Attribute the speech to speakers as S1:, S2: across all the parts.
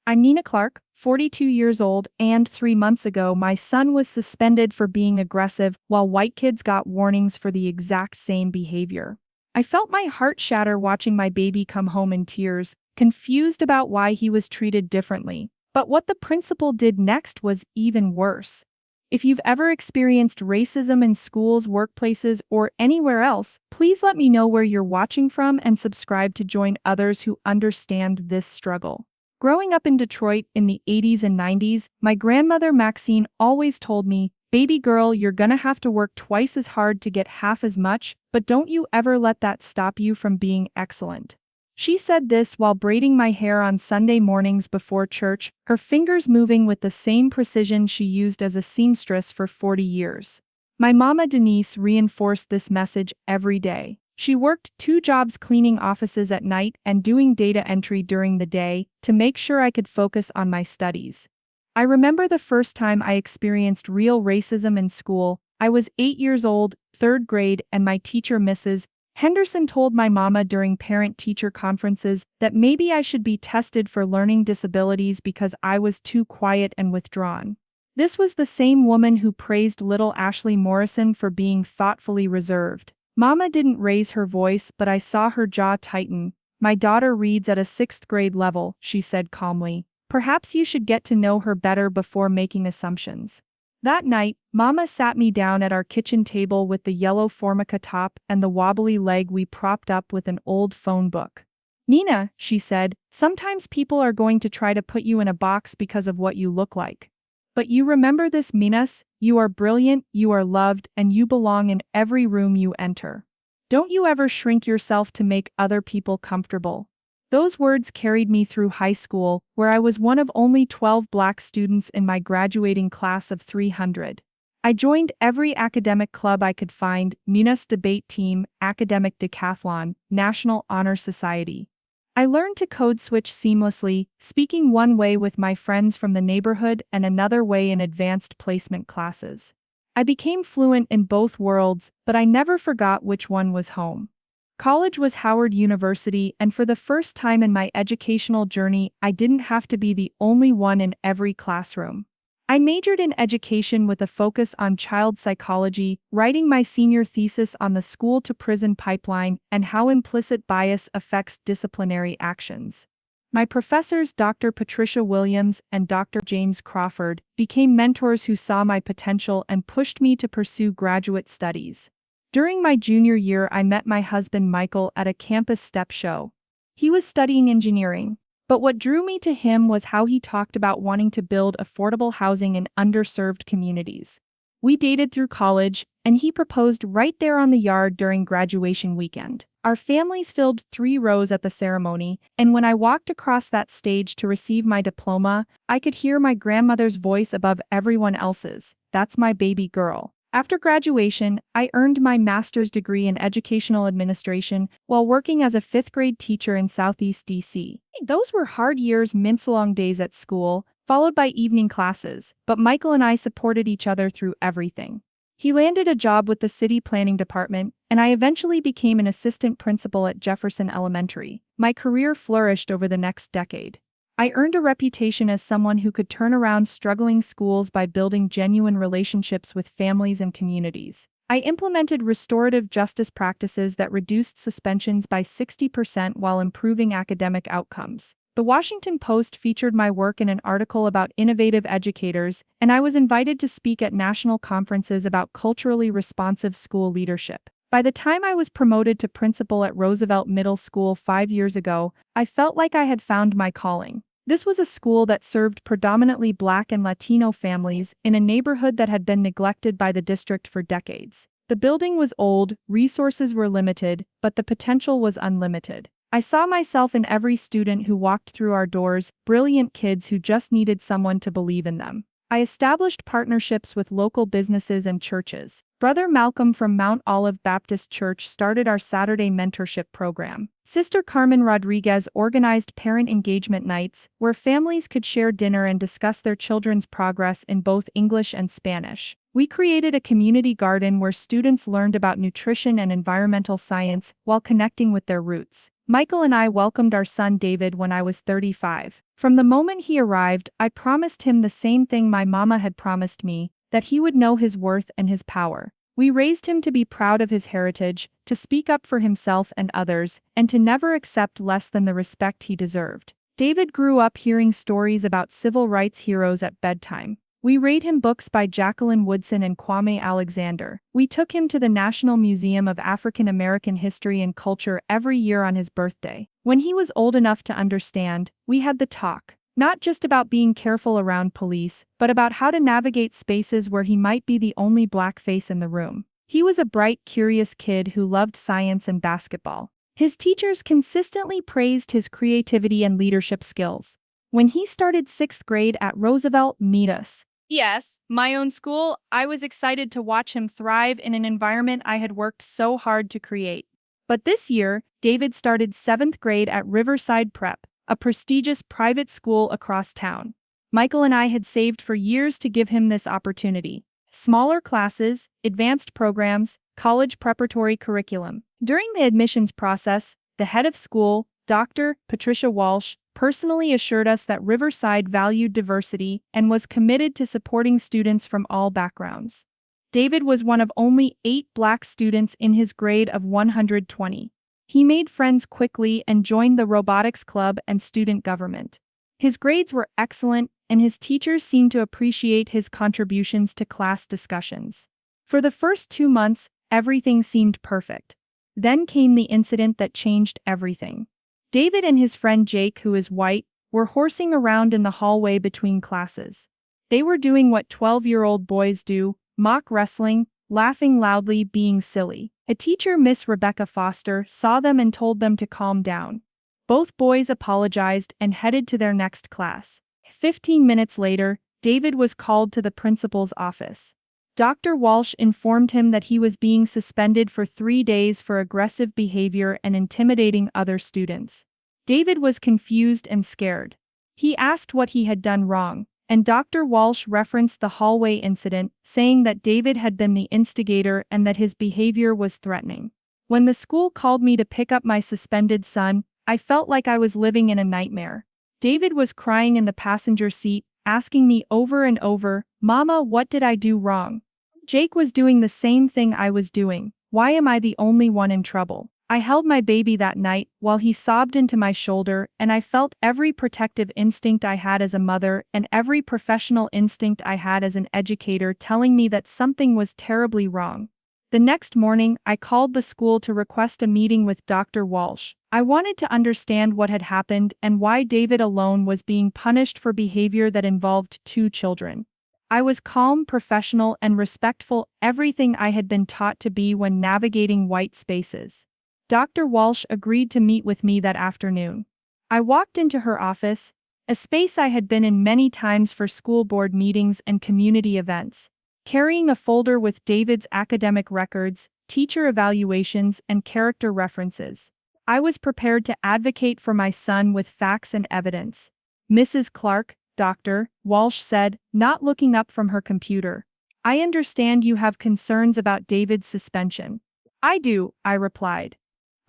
S1: I'm Nina Clark, 42 years old, and 3 months ago, my son was suspended for being aggressive while white kids got warnings for the exact same behavior. I felt my heart shatter watching my baby come home in tears, confused about why he was treated differently. But what the principal did next was even worse. If you've ever experienced racism in schools, workplaces, or anywhere else, please let me know where you're watching from and subscribe to join others who understand this struggle. Growing up in Detroit in the 80s and 90s, my grandmother Maxine always told me, "Baby girl, you're gonna have to work twice as hard to get half as much, but don't you ever let that stop you from being excellent." She said this while braiding my hair on Sunday mornings before church, her fingers moving with the same precision she used as a seamstress for 40 years. My mama Denise reinforced this message every day. She worked 2 jobs, cleaning offices at night and doing data entry during the day, to make sure I could focus on my studies. I remember the first time I experienced real racism in school. I was 8 years old, 3rd grade, and my teacher, Mrs. Henderson, told my mama during parent-teacher conferences that maybe I should be tested for learning disabilities because I was too quiet and withdrawn. This was the same woman who praised little Ashley Morrison for being thoughtfully reserved. Mama didn't raise her voice, but I saw her jaw tighten. "My daughter reads at a 6th grade level," she said calmly. "Perhaps you should get to know her better before making assumptions." That night, Mama sat me down at our kitchen table with the yellow Formica top and the wobbly leg we propped up with an old phone book. "Nina," she said, "sometimes people are going to try to put you in a box because of what you look like. But you remember this, Minas, you are brilliant, you are loved, and you belong in every room you enter. Don't you ever shrink yourself to make other people comfortable." Those words carried me through high school, where I was one of only 12 Black students in my graduating class of 300. I joined every academic club I could find: Minas debate team, academic decathlon, National Honor Society. I learned to code switch seamlessly, speaking one way with my friends from the neighborhood and another way in advanced placement classes. I became fluent in both worlds, but I never forgot which one was home. College was Howard University, and for the first time in my educational journey, I didn't have to be the only one in every classroom. I majored in education with a focus on child psychology, writing my senior thesis on the school-to-prison pipeline and how implicit bias affects disciplinary actions. My professors, Dr. Patricia Williams and Dr. James Crawford, became mentors who saw my potential and pushed me to pursue graduate studies. During my junior year, I met my husband Michael at a campus step show. He was studying engineering. But what drew me to him was how he talked about wanting to build affordable housing in underserved communities. We dated through college, and he proposed right there on the yard during graduation weekend. Our families filled 3 rows at the ceremony, and when I walked across that stage to receive my diploma, I could hear my grandmother's voice above everyone else's. "That's my baby girl." After graduation, I earned my master's degree in educational administration while working as a 5th-grade teacher in Southeast DC. Those were hard years, mince-long days at school, followed by evening classes, but Michael and I supported each other through everything. He landed a job with the city planning department, and I eventually became an assistant principal at Jefferson Elementary. My career flourished over the next decade. I earned a reputation as someone who could turn around struggling schools by building genuine relationships with families and communities. I implemented restorative justice practices that reduced suspensions by 60% while improving academic outcomes. The Washington Post featured my work in an article about innovative educators, and I was invited to speak at national conferences about culturally responsive school leadership. By the time I was promoted to principal at Roosevelt Middle School 5 years ago, I felt like I had found my calling. This was a school that served predominantly Black and Latino families in a neighborhood that had been neglected by the district for decades. The building was old, resources were limited, but the potential was unlimited. I saw myself in every student who walked through our doors, brilliant kids who just needed someone to believe in them. I established partnerships with local businesses and churches. Brother Malcolm from Mount Olive Baptist Church started our Saturday mentorship program. Sister Carmen Rodriguez organized parent engagement nights, where families could share dinner and discuss their children's progress in both English and Spanish. We created a community garden where students learned about nutrition and environmental science while connecting with their roots. Michael and I welcomed our son David when I was 35. From the moment he arrived, I promised him the same thing my mama had promised me, that he would know his worth and his power. We raised him to be proud of his heritage, to speak up for himself and others, and to never accept less than the respect he deserved. David grew up hearing stories about civil rights heroes at bedtime. We read him books by Jacqueline Woodson and Kwame Alexander. We took him to the National Museum of African American History and Culture every year on his birthday. When he was old enough to understand, we had the talk. Not just about being careful around police, but about how to navigate spaces where he might be the only black face in the room. He was a bright, curious kid who loved science and basketball. His teachers consistently praised his creativity and leadership skills. When he started 6th grade at Roosevelt Meet Us, yes, my own school, I was excited to watch him thrive in an environment I had worked so hard to create. But this year, David started 7th grade at Riverside Prep, a prestigious private school across town. Michael and I had saved for years to give him this opportunity. Smaller classes, advanced programs, college preparatory curriculum. During the admissions process, the head of school, Dr. Patricia Walsh, personally assured us that Riverside valued diversity and was committed to supporting students from all backgrounds. David was one of only 8 black students in his grade of 120. He made friends quickly and joined the robotics club and student government. His grades were excellent, and his teachers seemed to appreciate his contributions to class discussions. For the first 2 months, everything seemed perfect. Then came the incident that changed everything. David and his friend Jake, who is white, were horsing around in the hallway between classes. They were doing what 12-year-old boys do, mock wrestling, laughing loudly, being silly. A teacher, Miss Rebecca Foster, saw them and told them to calm down. Both boys apologized and headed to their next class. 15 minutes later, David was called to the principal's office. Dr. Walsh informed him that he was being suspended for 3 days for aggressive behavior and intimidating other students. David was confused and scared. He asked what he had done wrong, and Dr. Walsh referenced the hallway incident, saying that David had been the instigator and that his behavior was threatening. When the school called me to pick up my suspended son, I felt like I was living in a nightmare. David was crying in the passenger seat, asking me over and over, "Mama, what did I do wrong?" Jake was doing the same thing I was doing. Why am I the only one in trouble? I held my baby that night while he sobbed into my shoulder, and I felt every protective instinct I had as a mother and every professional instinct I had as an educator telling me that something was terribly wrong. The next morning, I called the school to request a meeting with Dr. Walsh. I wanted to understand what had happened and why David alone was being punished for behavior that involved 2 children. I was calm, professional, and respectful, everything I had been taught to be when navigating white spaces. Dr. Walsh agreed to meet with me that afternoon. I walked into her office, a space I had been in many times for school board meetings and community events, carrying a folder with David's academic records, teacher evaluations, and character references. I was prepared to advocate for my son with facts and evidence. "Mrs. Clark," Dr. Walsh said, not looking up from her computer, "I understand you have concerns about David's suspension." "I do," I replied.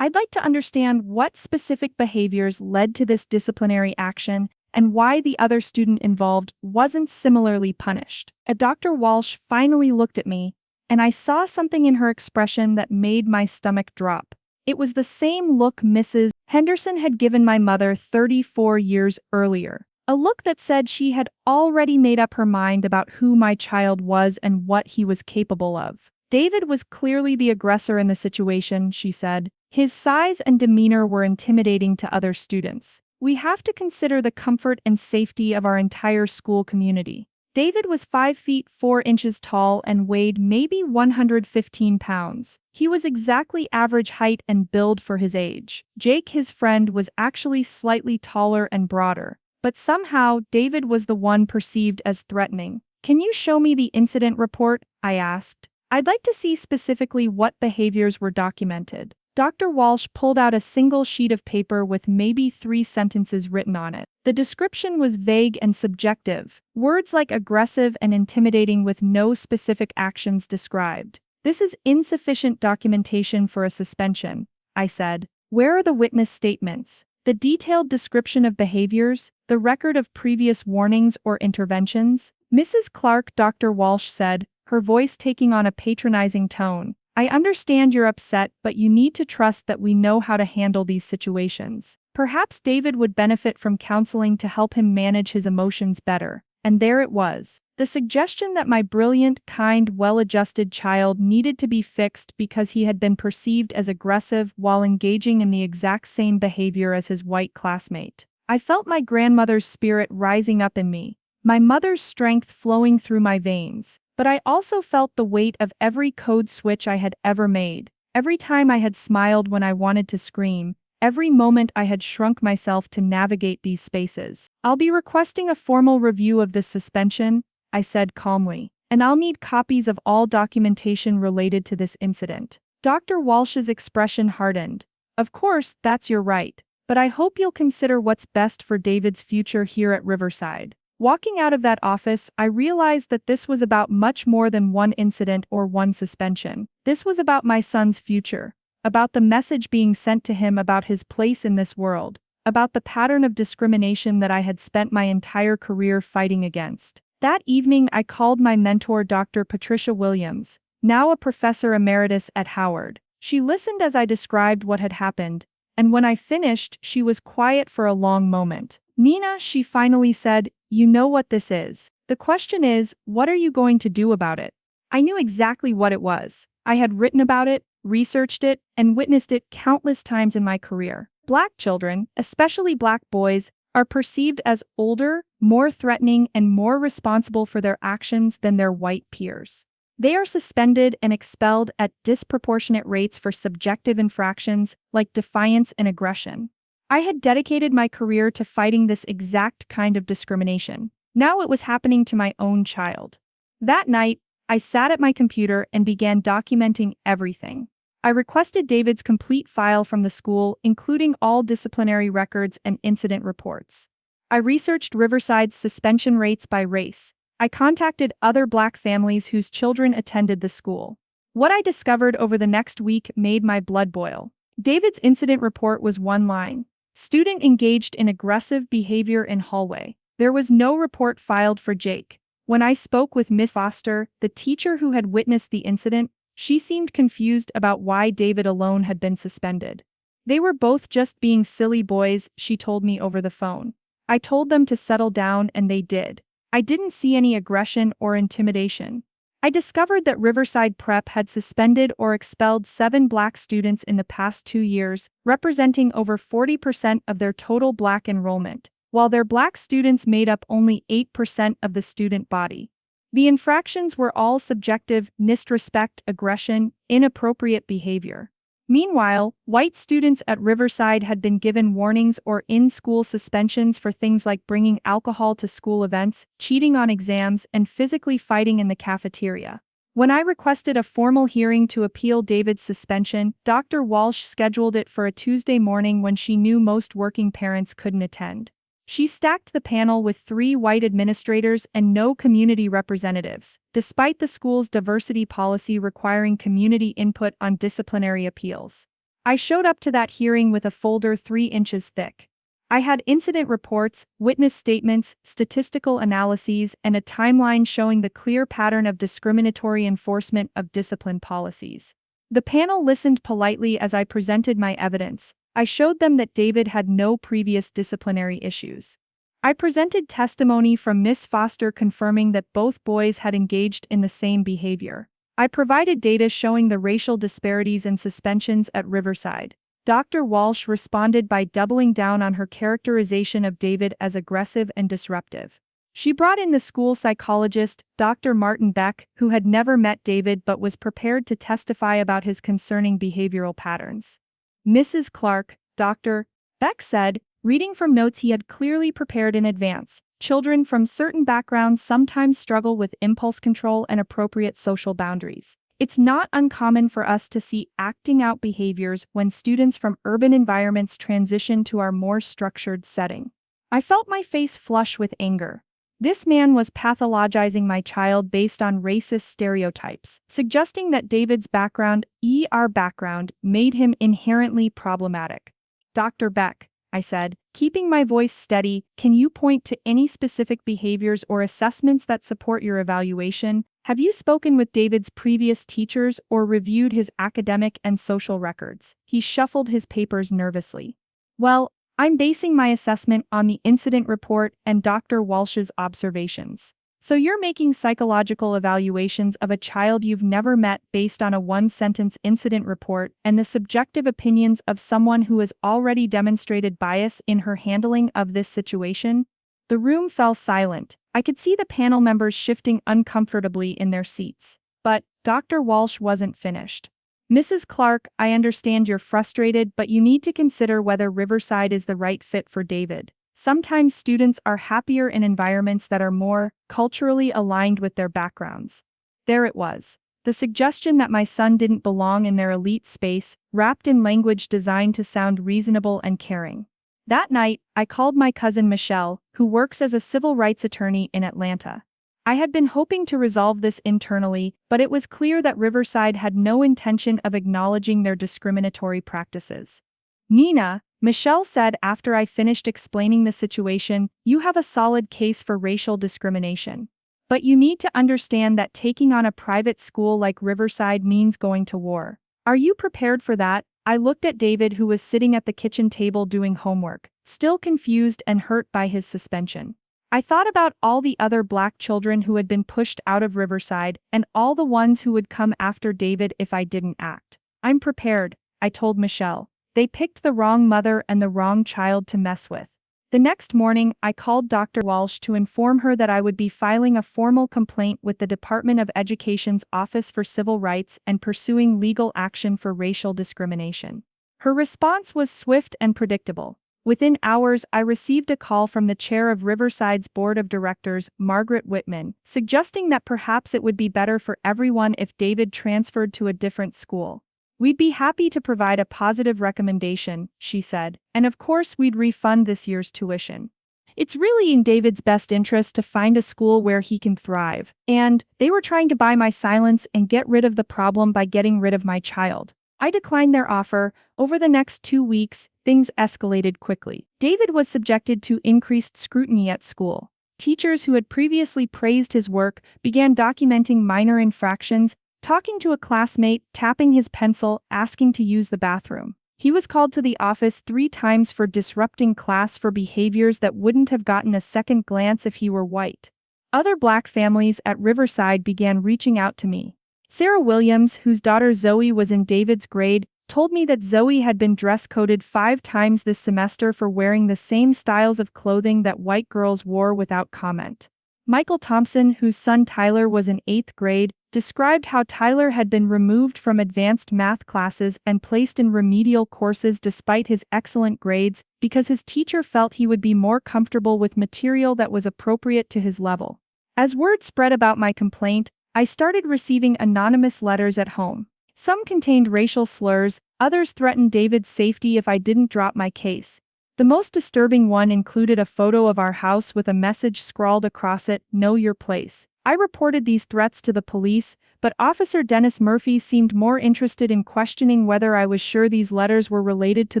S1: "I'd like to understand what specific behaviors led to this disciplinary action and why the other student involved wasn't similarly punished." Dr. Walsh finally looked at me, and I saw something in her expression that made my stomach drop. It was the same look Mrs. Henderson had given my mother 34 years earlier. A look that said she had already made up her mind about who my child was and what he was capable of. "David was clearly the aggressor in the situation," she said. "His size and demeanor were intimidating to other students. We have to consider the comfort and safety of our entire school community." David was 5 feet 4 inches tall and weighed maybe 115 pounds. He was exactly average height and build for his age. Jake, his friend, was actually slightly taller and broader. But somehow, David was the one perceived as threatening. "Can you show me the incident report?" I asked. "I'd like to see specifically what behaviors were documented." Dr. Walsh pulled out a single sheet of paper with maybe 3 sentences written on it. The description was vague and subjective, words like aggressive and intimidating with no specific actions described. "This is insufficient documentation for a suspension," I said. "Where are the witness statements?" The detailed description of behaviors, the record of previous warnings or interventions. Mrs. Clark, Dr. Walsh said, her voice taking on a patronizing tone. I understand you're upset, but you need to trust that we know how to handle these situations. Perhaps David would benefit from counseling to help him manage his emotions better. And there it was. The suggestion that my brilliant, kind, well-adjusted child needed to be fixed because he had been perceived as aggressive while engaging in the exact same behavior as his white classmate. I felt my grandmother's spirit rising up in me, my mother's strength flowing through my veins. But I also felt the weight of every code switch I had ever made, every time I had smiled when I wanted to scream, every moment I had shrunk myself to navigate these spaces. I'll be requesting a formal review of this suspension, I said calmly, and I'll need copies of all documentation related to this incident. Dr. Walsh's expression hardened. Of course, that's your right, but I hope you'll consider what's best for David's future here at Riverside. Walking out of that office, I realized that this was about much more than one incident or one suspension. This was about my son's future, about the message being sent to him about his place in this world, about the pattern of discrimination that I had spent my entire career fighting against. That evening, I called my mentor, Dr. Patricia Williams, now a professor emeritus at Howard. She listened as I described what had happened, and when I finished, she was quiet for a long moment. Nina, she finally said, you know what this is. The question is, what are you going to do about it? I knew exactly what it was. I had written about it, researched it, and witnessed it countless times in my career. Black children, especially black boys, are perceived as older, more threatening, and more responsible for their actions than their white peers. They are suspended and expelled at disproportionate rates for subjective infractions like defiance and aggression. I had dedicated my career to fighting this exact kind of discrimination. Now it was happening to my own child. That night, I sat at my computer and began documenting everything. I requested David's complete file from the school, including all disciplinary records and incident reports. I researched Riverside's suspension rates by race. I contacted other black families whose children attended the school. What I discovered over the next week made my blood boil. David's incident report was one line. Student engaged in aggressive behavior in hallway. There was no report filed for Jake. When I spoke with Miss Foster, the teacher who had witnessed the incident, she seemed confused about why David alone had been suspended. They were both just being silly boys, she told me over the phone. I told them to settle down and they did. I didn't see any aggression or intimidation. I discovered that Riverside Prep had suspended or expelled 7 black students in the past 2 years, representing over 40% of their total black enrollment, while their black students made up only 8% of the student body. The infractions were all subjective: disrespect, aggression, inappropriate behavior. Meanwhile, white students at Riverside had been given warnings or in-school suspensions for things like bringing alcohol to school events, cheating on exams, and physically fighting in the cafeteria. When I requested a formal hearing to appeal David's suspension, Dr. Walsh scheduled it for a Tuesday morning when she knew most working parents couldn't attend. She stacked the panel with 3 white administrators and no community representatives, despite the school's diversity policy requiring community input on disciplinary appeals. I showed up to that hearing with a folder 3 inches thick. I had incident reports, witness statements, statistical analyses, and a timeline showing the clear pattern of discriminatory enforcement of discipline policies. The panel listened politely as I presented my evidence. I showed them that David had no previous disciplinary issues. I presented testimony from Miss Foster confirming that both boys had engaged in the same behavior. I provided data showing the racial disparities and suspensions at Riverside. Dr. Walsh responded by doubling down on her characterization of David as aggressive and disruptive. She brought in the school psychologist, Dr. Martin Beck, who had never met David but was prepared to testify about his concerning behavioral patterns. Mrs. Clark, Dr. Beck said, reading from notes he had clearly prepared in advance, children from certain backgrounds sometimes struggle with impulse control and appropriate social boundaries. It's not uncommon for us to see acting out behaviors when students from urban environments transition to our more structured setting. I felt my face flush with anger. This man was pathologizing my child based on racist stereotypes, suggesting that David's background made him inherently problematic. Dr. Beck, I I said, keeping my voice steady. Can you point to any specific behaviors or assessments that support your evaluation? Have you spoken with David's previous teachers or reviewed his academic and social records? He shuffled his papers nervously. Well, I'm basing my assessment on the incident report and Dr. Walsh's observations. So you're making psychological evaluations of a child you've never met based on a one-sentence incident report and the subjective opinions of someone who has already demonstrated bias in her handling of this situation? The room fell silent. I could see the panel members shifting uncomfortably in their seats. But Dr. Walsh wasn't finished. Mrs. Clark, I understand you're frustrated, but you need to consider whether Riverside is the right fit for David. Sometimes students are happier in environments that are more culturally aligned with their backgrounds. There it was. The suggestion that my son didn't belong in their elite space, wrapped in language designed to sound reasonable and caring. That night, I called my cousin Michelle, who works as a civil rights attorney in Atlanta. I had been hoping to resolve this internally, but it was clear that Riverside had no intention of acknowledging their discriminatory practices. Nina, Michelle said after I finished explaining the situation, you have a solid case for racial discrimination. But you need to understand that taking on a private school like Riverside means going to war. Are you prepared for that? I looked at David, who was sitting at the kitchen table doing homework, still confused and hurt by his suspension. I thought about all the other Black children who had been pushed out of Riverside and all the ones who would come after David if I didn't act. I'm prepared, I told Michelle. They picked the wrong mother and the wrong child to mess with. The next morning, I called Dr. Walsh to inform her that I would be filing a formal complaint with the Department of Education's Office for Civil Rights and pursuing legal action for racial discrimination. Her response was swift and predictable. Within hours, I received a call from the chair of Riverside's board of directors, Margaret Whitman, suggesting that perhaps it would be better for everyone if David transferred to a different school. We'd be happy to provide a positive recommendation, she said, and of course we'd refund this year's tuition. It's really in David's best interest to find a school where he can thrive, and they were trying to buy my silence and get rid of the problem by getting rid of my child. I declined their offer. Over the next 2 weeks, things escalated quickly. David was subjected to increased scrutiny at school. Teachers who had previously praised his work began documenting minor infractions, talking to a classmate, tapping his pencil, asking to use the bathroom. He was called to the office 3 times for disrupting class for behaviors that wouldn't have gotten a second glance if he were white. Other Black families at Riverside began reaching out to me. Sarah Williams, whose daughter Zoe was in David's grade, told me that Zoe had been dress-coded 5 times this semester for wearing the same styles of clothing that white girls wore without comment. Michael Thompson, whose son Tyler was in 8th grade, described how Tyler had been removed from advanced math classes and placed in remedial courses despite his excellent grades because his teacher felt he would be more comfortable with material that was appropriate to his level. As word spread about my complaint, I started receiving anonymous letters at home. Some contained racial slurs, others threatened David's safety if I didn't drop my case. The most disturbing one included a photo of our house with a message scrawled across it, "Know your place." I reported these threats to the police, but Officer Dennis Murphy seemed more interested in questioning whether I was sure these letters were related to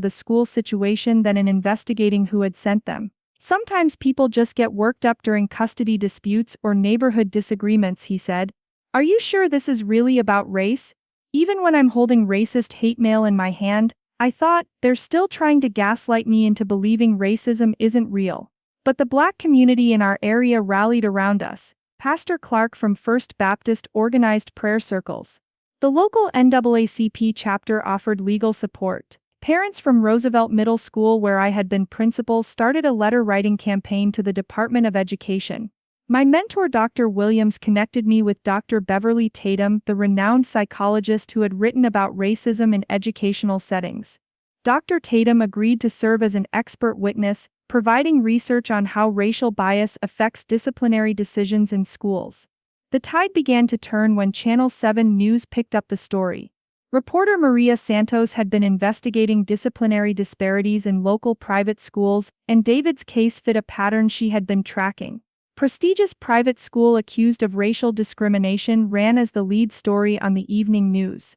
S1: the school situation than in investigating who had sent them. Sometimes people just get worked up during custody disputes or neighborhood disagreements, he said. Are you sure this is really about race? Even when I'm holding racist hate mail in my hand, I thought, they're still trying to gaslight me into believing racism isn't real. But the Black community in our area rallied around us. Pastor Clark from First Baptist organized prayer circles. The local NAACP chapter offered legal support. Parents from Roosevelt Middle School, where I had been principal, started a letter-writing campaign to the Department of Education. My mentor Dr. Williams connected me with Dr. Beverly Tatum, the renowned psychologist who had written about racism in educational settings. Dr. Tatum agreed to serve as an expert witness, providing research on how racial bias affects disciplinary decisions in schools. The tide began to turn when Channel 7 News picked up the story. Reporter Maria Santos had been investigating disciplinary disparities in local private schools, and David's case fit a pattern she had been tracking. Prestigious private school accused of racial discrimination ran as the lead story on the evening news.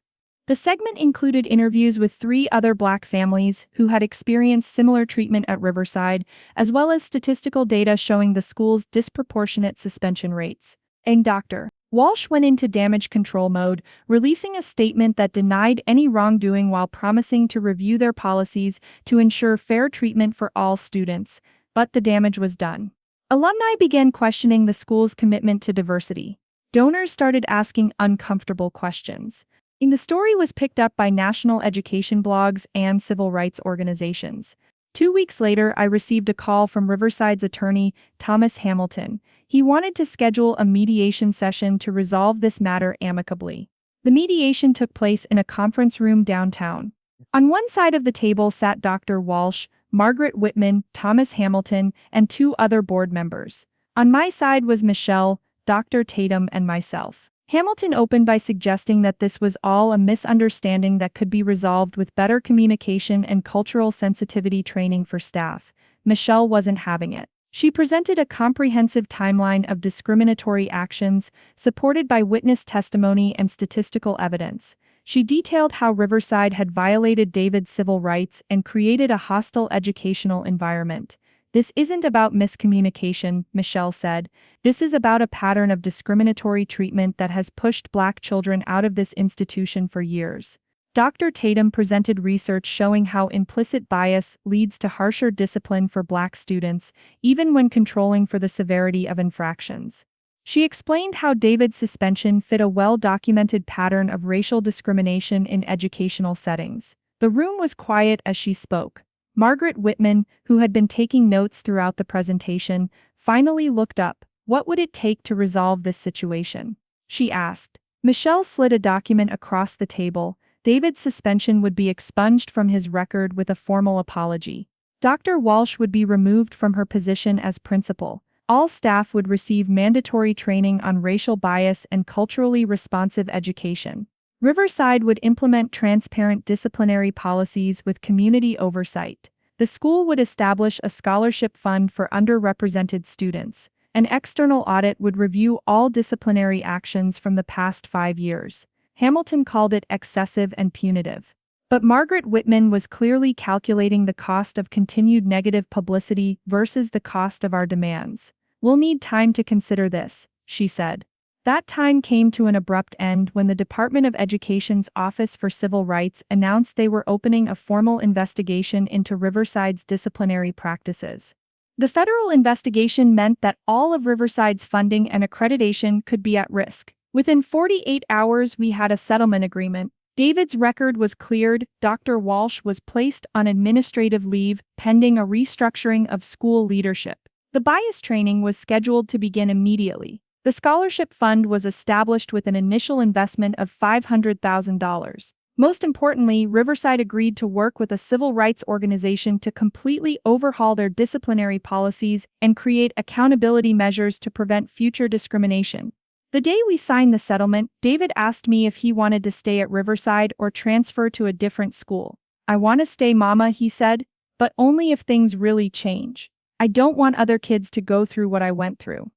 S1: The segment included interviews with 3 other Black families who had experienced similar treatment at Riverside, as well as statistical data showing the school's disproportionate suspension rates. And Dr. Walsh went into damage control mode, releasing a statement that denied any wrongdoing while promising to review their policies to ensure fair treatment for all students. But the damage was done. Alumni began questioning the school's commitment to diversity. Donors started asking uncomfortable questions. The story was picked up by national education blogs and civil rights organizations. 2 weeks later, I received a call from Riverside's attorney, Thomas Hamilton. He wanted to schedule a mediation session to resolve this matter amicably. The mediation took place in a conference room downtown. On one side of the table sat Dr. Walsh, Margaret Whitman, Thomas Hamilton, and 2 other board members. On my side was Michelle, Dr. Tatum, and myself. Hamilton opened by suggesting that this was all a misunderstanding that could be resolved with better communication and cultural sensitivity training for staff. Michelle wasn't having it. She presented a comprehensive timeline of discriminatory actions, supported by witness testimony and statistical evidence. She detailed how Riverside had violated David's civil rights and created a hostile educational environment. "This isn't about miscommunication," Michelle said. "This is about a pattern of discriminatory treatment that has pushed Black children out of this institution for years." Dr. Tatum presented research showing how implicit bias leads to harsher discipline for Black students, even when controlling for the severity of infractions. She explained how David's suspension fit a well-documented pattern of racial discrimination in educational settings. The room was quiet as she spoke. Margaret Whitman, who had been taking notes throughout the presentation, finally looked up. "What would it take to resolve this situation?" she asked. Michelle slid a document across the table. David's suspension would be expunged from his record with a formal apology. Dr. Walsh would be removed from her position as principal. All staff would receive mandatory training on racial bias and culturally responsive education. Riverside would implement transparent disciplinary policies with community oversight. The school would establish a scholarship fund for underrepresented students. An external audit would review all disciplinary actions from the past 5 years. Hamilton called it excessive and punitive. But Margaret Whitman was clearly calculating the cost of continued negative publicity versus the cost of our demands. "We'll need time to consider this," she said. That time came to an abrupt end when the Department of Education's Office for Civil Rights announced they were opening a formal investigation into Riverside's disciplinary practices. The federal investigation meant that all of Riverside's funding and accreditation could be at risk. Within 48 hours, we had a settlement agreement. David's record was cleared. Dr. Walsh was placed on administrative leave pending a restructuring of school leadership. The bias training was scheduled to begin immediately. The scholarship fund was established with an initial investment of $500,000. Most importantly, Riverside agreed to work with a civil rights organization to completely overhaul their disciplinary policies and create accountability measures to prevent future discrimination. The day we signed the settlement, David asked me if he wanted to stay at Riverside or transfer to a different school. "I want to stay, Mama," he said, "but only if things really change. I don't want other kids to go through what I went through."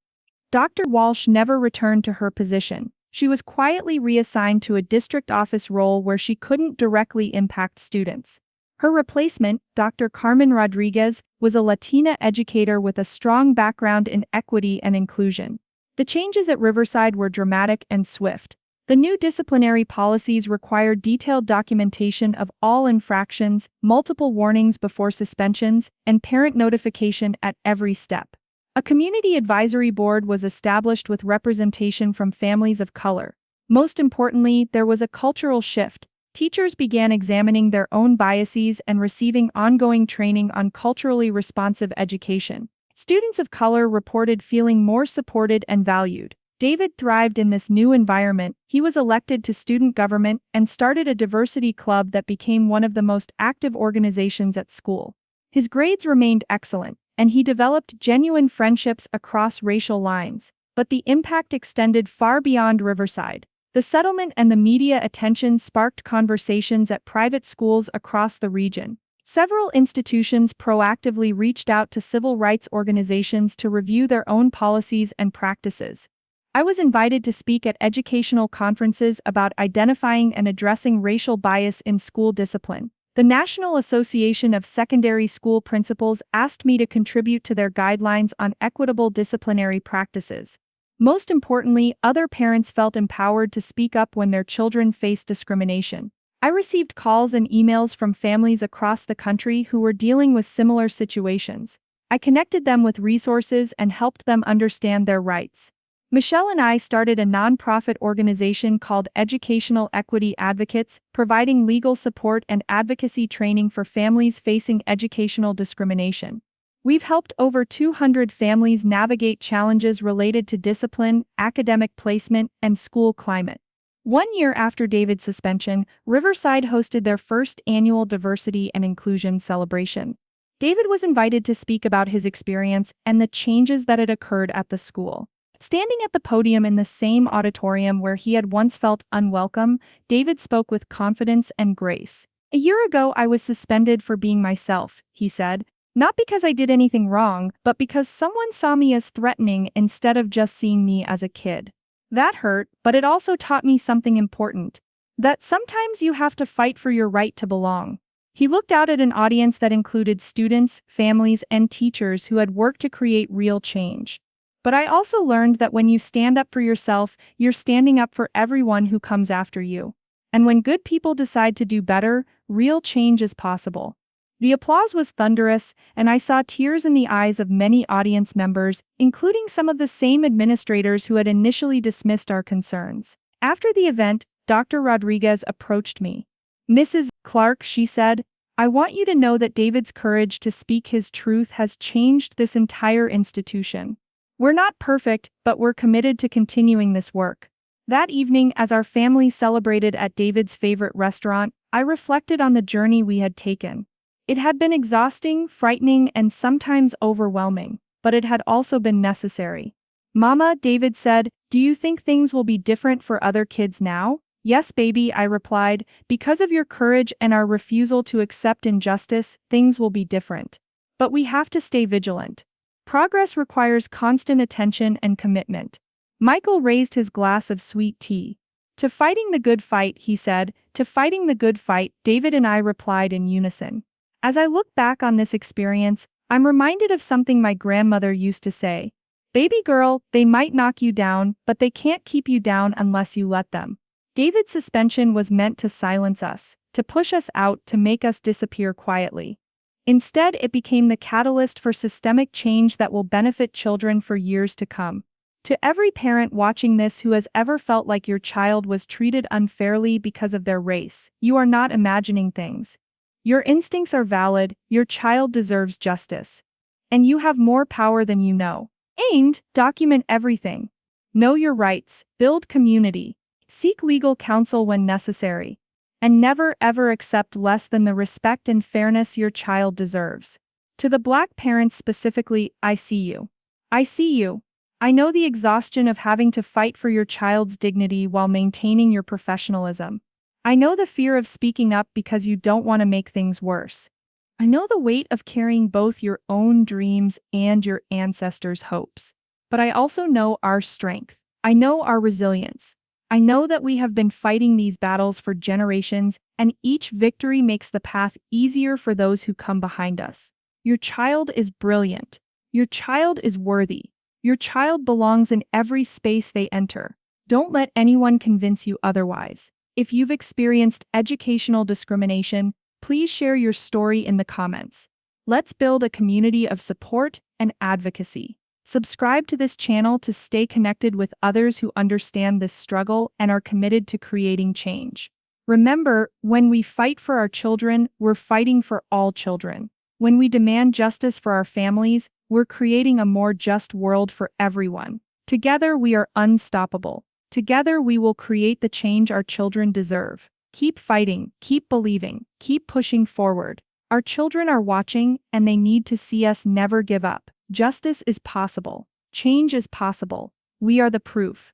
S1: Dr. Walsh never returned to her position. She was quietly reassigned to a district office role where she couldn't directly impact students. Her replacement, Dr. Carmen Rodriguez, was a Latina educator with a strong background in equity and inclusion. The changes at Riverside were dramatic and swift. The new disciplinary policies required detailed documentation of all infractions, multiple warnings before suspensions, and parent notification at every step. A community advisory board was established with representation from families of color. Most importantly, there was a cultural shift. Teachers began examining their own biases and receiving ongoing training on culturally responsive education. Students of color reported feeling more supported and valued. David thrived in this new environment. He was elected to student government and started a diversity club that became one of the most active organizations at school. His grades remained excellent, and he developed genuine friendships across racial lines. But the impact extended far beyond Riverside. The settlement and the media attention sparked conversations at private schools across the region. Several institutions proactively reached out to civil rights organizations to review their own policies and practices. I was invited to speak at educational conferences about identifying and addressing racial bias in school discipline. The National Association of Secondary School Principals asked me to contribute to their guidelines on equitable disciplinary practices. Most importantly, other parents felt empowered to speak up when their children faced discrimination. I received calls and emails from families across the country who were dealing with similar situations. I connected them with resources and helped them understand their rights. Michelle and I started a nonprofit organization called Educational Equity Advocates, providing legal support and advocacy training for families facing educational discrimination. We've helped over 200 families navigate challenges related to discipline, academic placement, and school climate. 1 year after David's suspension, Riverside hosted their first annual Diversity and Inclusion celebration. David was invited to speak about his experience and the changes that had occurred at the school. Standing at the podium in the same auditorium where he had once felt unwelcome, David spoke with confidence and grace. "A year ago, I was suspended for being myself," he said. "Not because I did anything wrong, but because someone saw me as threatening instead of just seeing me as a kid. That hurt, but it also taught me something important. That sometimes you have to fight for your right to belong." He looked out at an audience that included students, families, and teachers who had worked to create real change. "But I also learned that when you stand up for yourself, you're standing up for everyone who comes after you. And when good people decide to do better, real change is possible." The applause was thunderous, and I saw tears in the eyes of many audience members, including some of the same administrators who had initially dismissed our concerns. After the event, Dr. Rodriguez approached me. "Mrs. Clark," she said, "I want you to know that David's courage to speak his truth has changed this entire institution. We're not perfect, but we're committed to continuing this work." That evening, as our family celebrated at David's favorite restaurant, I reflected on the journey we had taken. It had been exhausting, frightening, and sometimes overwhelming, but it had also been necessary. "Mama," David said, "do you think things will be different for other kids now?" "Yes, baby," I replied, "because of your courage and our refusal to accept injustice, things will be different. But we have to stay vigilant. Progress requires constant attention and commitment." Michael raised his glass of sweet tea. "To fighting the good fight," he said. "To fighting the good fight," David and I replied in unison. As I look back on this experience, I'm reminded of something my grandmother used to say. "Baby girl, they might knock you down, but they can't keep you down unless you let them." David's suspension was meant to silence us, to push us out, to make us disappear quietly. Instead, it became the catalyst for systemic change that will benefit children for years to come. To every parent watching this who has ever felt like your child was treated unfairly because of their race, you are not imagining things. Your instincts are valid, your child deserves justice. And you have more power than you know. And document everything. Know your rights, build community, seek legal counsel when necessary. And never ever accept less than the respect and fairness your child deserves. To the Black parents specifically, I see you. I see you. I know the exhaustion of having to fight for your child's dignity while maintaining your professionalism. I know the fear of speaking up because you don't want to make things worse. I know the weight of carrying both your own dreams and your ancestors' hopes. But I also know our strength. I know our resilience. I know that we have been fighting these battles for generations, and each victory makes the path easier for those who come behind us. Your child is brilliant. Your child is worthy. Your child belongs in every space they enter. Don't let anyone convince you otherwise. If you've experienced educational discrimination, please share your story in the comments. Let's build a community of support and advocacy. Subscribe to this channel to stay connected with others who understand this struggle and are committed to creating change. Remember, when we fight for our children, we're fighting for all children. When we demand justice for our families, we're creating a more just world for everyone. Together we are unstoppable. Together we will create the change our children deserve. Keep fighting, keep believing, keep pushing forward. Our children are watching, and they need to see us never give up. Justice is possible. Change is possible. We are the proof.